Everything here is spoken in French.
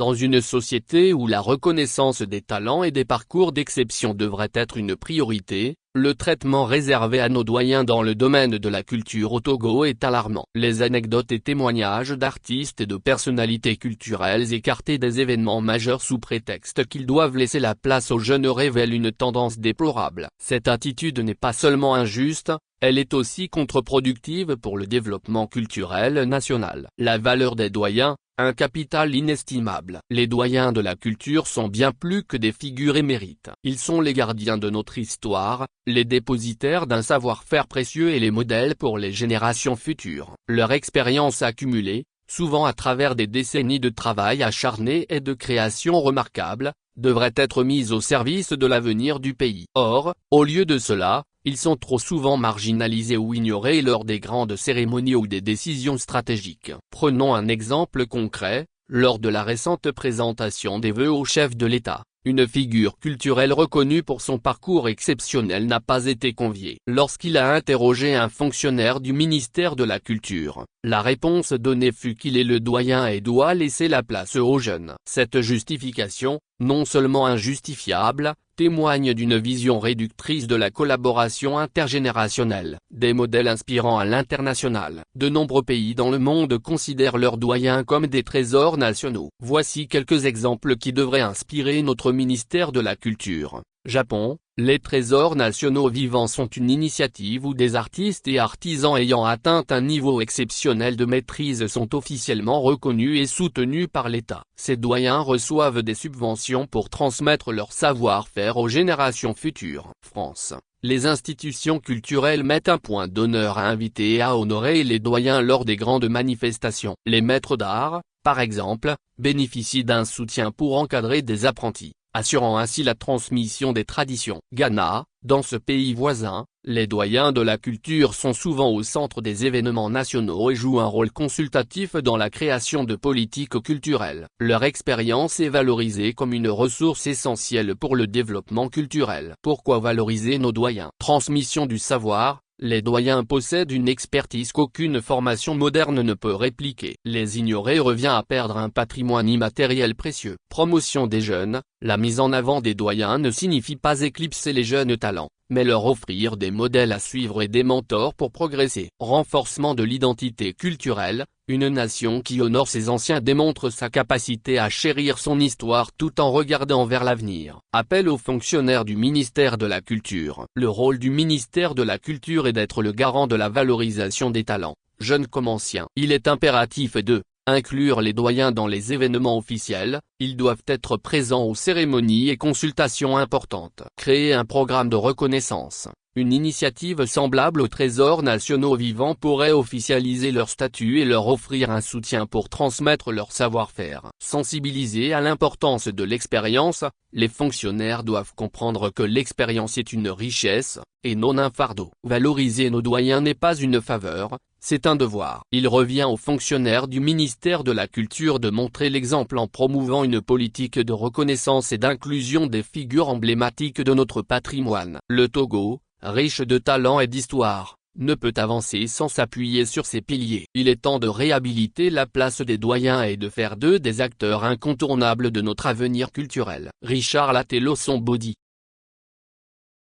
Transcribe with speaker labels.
Speaker 1: Dans une société où la reconnaissance des talents et des parcours d'exception devrait être une priorité, le traitement réservé à nos doyens dans le domaine de la culture au Togo est alarmant. Les anecdotes et témoignages d'artistes et de personnalités culturelles écartés des événements majeurs sous prétexte qu'ils doivent laisser la place aux jeunes révèlent une tendance déplorable. Cette attitude n'est pas seulement injuste, elle est aussi contre-productive pour le développement culturel national. La valeur des doyens, un capital inestimable. Les doyens de la culture sont bien plus que des figures émérites. Ils sont les gardiens de notre histoire, les dépositaires d'un savoir-faire précieux et les modèles pour les générations futures. Leur expérience accumulée, souvent à travers des décennies de travail acharné et de création remarquable, devrait être mise au service de l'avenir du pays. Or, au lieu de cela, ils sont trop souvent marginalisés ou ignorés lors des grandes cérémonies ou des décisions stratégiques. Prenons un exemple concret, lors de la récente présentation des vœux au chef de l'État. Une figure culturelle reconnue pour son parcours exceptionnel n'a pas été conviée. Lorsqu'il a interrogé un fonctionnaire du ministère de la Culture, la réponse donnée fut qu'il est le doyen et doit laisser la place aux jeunes. Cette justification, non seulement injustifiable, témoigne d'une vision réductrice de la collaboration intergénérationnelle. Des modèles inspirants à l'international. De nombreux pays dans le monde considèrent leurs doyens comme des trésors nationaux. Voici quelques exemples qui devraient inspirer notre ministère de la Culture. Japon, les trésors nationaux vivants sont une initiative où des artistes et artisans ayant atteint un niveau exceptionnel de maîtrise sont officiellement reconnus et soutenus par l'État. Ces doyens reçoivent des subventions pour transmettre leur savoir-faire aux générations futures. France. Les institutions culturelles mettent un point d'honneur à inviter et à honorer les doyens lors des grandes manifestations. Les maîtres d'art, par exemple, bénéficient d'un soutien pour encadrer des apprentis, assurant ainsi la transmission des traditions. Ghana, dans ce pays voisin, les doyens de la culture sont souvent au centre des événements nationaux et jouent un rôle consultatif dans la création de politiques culturelles. Leur expérience est valorisée comme une ressource essentielle pour le développement culturel. Pourquoi valoriser nos doyens? Transmission du savoir. Les doyens possèdent une expertise qu'aucune formation moderne ne peut répliquer. Les ignorer revient à perdre un patrimoine immatériel précieux. Promotion des jeunes. La mise en avant des doyens ne signifie pas éclipser les jeunes talents, mais leur offrir des modèles à suivre et des mentors pour progresser. Renforcement de l'identité culturelle. Une nation qui honore ses anciens démontre sa capacité à chérir son histoire tout en regardant vers l'avenir. Appel aux fonctionnaires du ministère de la Culture. Le rôle du ministère de la Culture est d'être le garant de la valorisation des talents, jeunes comme anciens. Il est impératif de inclure les doyens dans les événements officiels, ils doivent être présents aux cérémonies et consultations importantes. Créer un programme de reconnaissance. Une initiative semblable aux trésors nationaux vivants pourrait officialiser leur statut et leur offrir un soutien pour transmettre leur savoir-faire. Sensibiliser à l'importance de l'expérience, les fonctionnaires doivent comprendre que l'expérience est une richesse, et non un fardeau. Valoriser nos doyens n'est pas une faveur, c'est un devoir. Il revient aux fonctionnaires du ministère de la Culture de montrer l'exemple en promouvant une politique de reconnaissance et d'inclusion des figures emblématiques de notre patrimoine. Le Togo, riche de talent et d'histoire, ne peut avancer sans s'appuyer sur ses piliers. Il est temps de réhabiliter la place des doyens et de faire d'eux des acteurs incontournables de notre avenir culturel. Richard Latello Sombodi.